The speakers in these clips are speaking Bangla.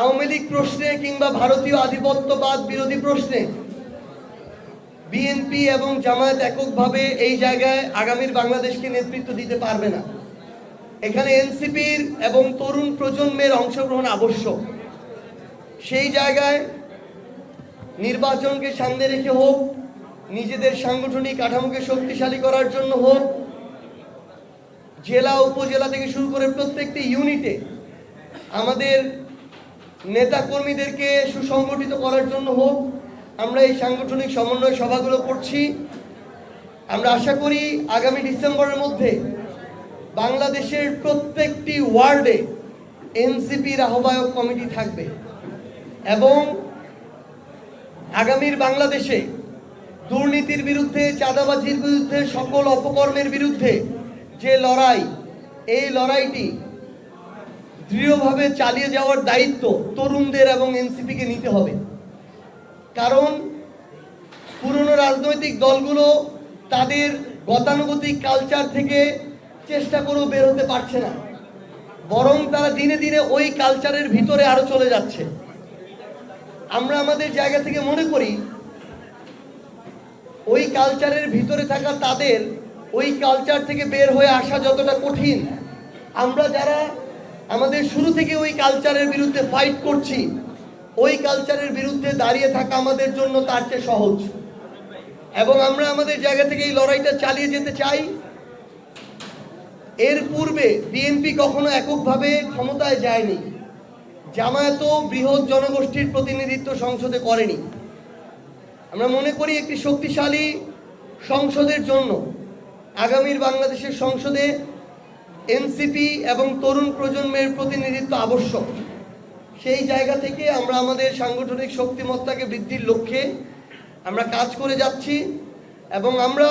আওয়ামী লীগ প্রশ্নে কিংবা ভারতীয় আধিপত্যবাদ বিরোধী প্রশ্নে বিএনপি এবং জামায়াত এককভাবে এই জায়গায় আগামীর বাংলাদেশকে নেতৃত্ব দিতে পারবে না। এখানে এনসিপির এবং তরুণ প্রজন্মের অংশগ্রহণ আবশ্যক। সেই জায়গায় নির্বাচনকে সামনে রেখে হোক, নিজেদের সাংগঠনিক কাঠামোকে শক্তিশালী করার জন্য হোক, জেলা উপজেলা থেকে শুরু করে প্রত্যেকটি ইউনিটে আমাদের নেতা কর্মীদেরকে সুসংগঠিত করার জন্য হোক, আমরা এই সাংগঠনিক সমন্বয় সভাগুলো করছি। আমরা আশা করি আগামী ডিসেম্বরের মধ্যে বাংলাদেশের প্রত্যেকটি ওয়ার্ডে এনসিপির আহ্বায়ক কমিটি থাকবে এবং আগামীর বাংলাদেশে দুর্নীতির বিরুদ্ধে, চাঁদাবাজির বিরুদ্ধে, সকল অপকর্মের বিরুদ্ধে যে লড়াই, এই লড়াইটি দৃঢ়ভাবে চালিয়ে যাওয়ার দায়িত্ব তরুণদের এবং এনসিপিকে নিতে হবে। কারণ পুরনো রাজনৈতিক দলগুলো তাদের গতানুগতিক কালচার থেকে চেষ্টা করেও বের হতে পারছে না, বরং তারা দিনে দিনে ওই কালচারের ভিতরে আরো চলে যাচ্ছে। আমরা আমাদের জায়গা থেকে মনে করি ওই কালচারের ভিতরে থাকা তাদের ওই কালচার থেকে বের হয়ে আসা যতটা কঠিন, আমরা যারা আমাদের শুরু থেকে ওই কালচারের বিরুদ্ধে ফাইট করছি, ওই কালচারের বিরুদ্ধে দাঁড়িয়ে থাকা আমাদের জন্য তার চেয়ে সহজ। এবং আমরা আমাদের জায়গা থেকে এই লড়াইটা চালিয়ে যেতে চাই। এর পূর্বে বিএনপি কখনো এককভাবে ক্ষমতায় যায়নি, জামায়াতও বৃহৎ জনগোষ্ঠীর প্রতিনিধিত্ব সংসদে করেনি। আমরা মনে করি একটি শক্তিশালী সংসদের জন্য আগামীর বাংলাদেশের সংসদে এনসিপি এবং তরুণ প্রজন্মের প্রতিনিধিত্ব আবশ্যক। সেই জায়গা থেকে আমরা আমাদের সাংগঠনিক শক্তিমত্তাকে বৃদ্ধির লক্ষ্যে আমরা কাজ করে যাচ্ছি এবং আমরা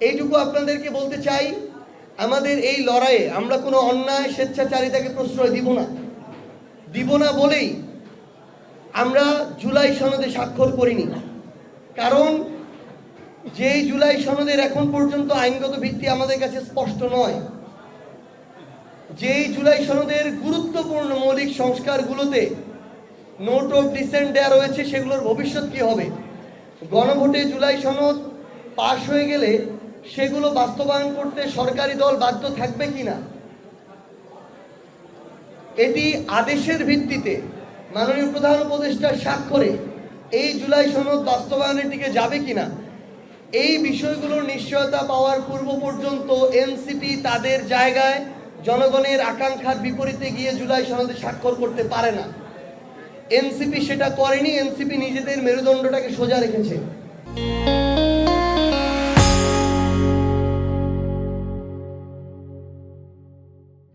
এইটুকু আপনাদেরকে বলতে চাই, আমাদের এই লড়াইয়ে আমরা কোনো অন্যায় স্বেচ্ছাচারিতাকে প্রশ্রয় দিব না বলেই আমরা জুলাই সনদে স্বাক্ষর করিনি। কারণ যেই জুলাই সনদের এখন পর্যন্ত আইনগত ভিত্তি আমাদের কাছে স্পষ্ট নয়, যেই জুলাই সনদের গুরুত্বপূর্ণ মৌলিক সংস্কারগুলোতে নোট অফ ডিসেন্ট দেওয়া রয়েছে, সেগুলোর ভবিষ্যৎ কি হবে, গণভোটে জুলাই সনদ পাশ হয়ে গেলে সেগুলো বাস্তবায়ন করতে সরকারি দল বাধ্য থাকবে কিনা, এটি আদেশের ভিত্তিতে মাননীয় প্রধান উপদেষ্টার স্বাক্ষরে এই জুলাই সনদ বাস্তবায়নের দিকে যাবে কিনা, এই বিষয়গুলোর নিশ্চয়তা পাওয়ার পূর্ব পর্যন্ত এনসিপি তাদের জায়গায় জনগণের আকাঙ্ক্ষার বিপরীতে গিয়ে জুলাই সনদে স্বাক্ষর করতে পারে না। এনসিপি সেটা করেনি। এনসিপি নিজেদের মেরুদণ্ডটাকে সোজা রেখেছে।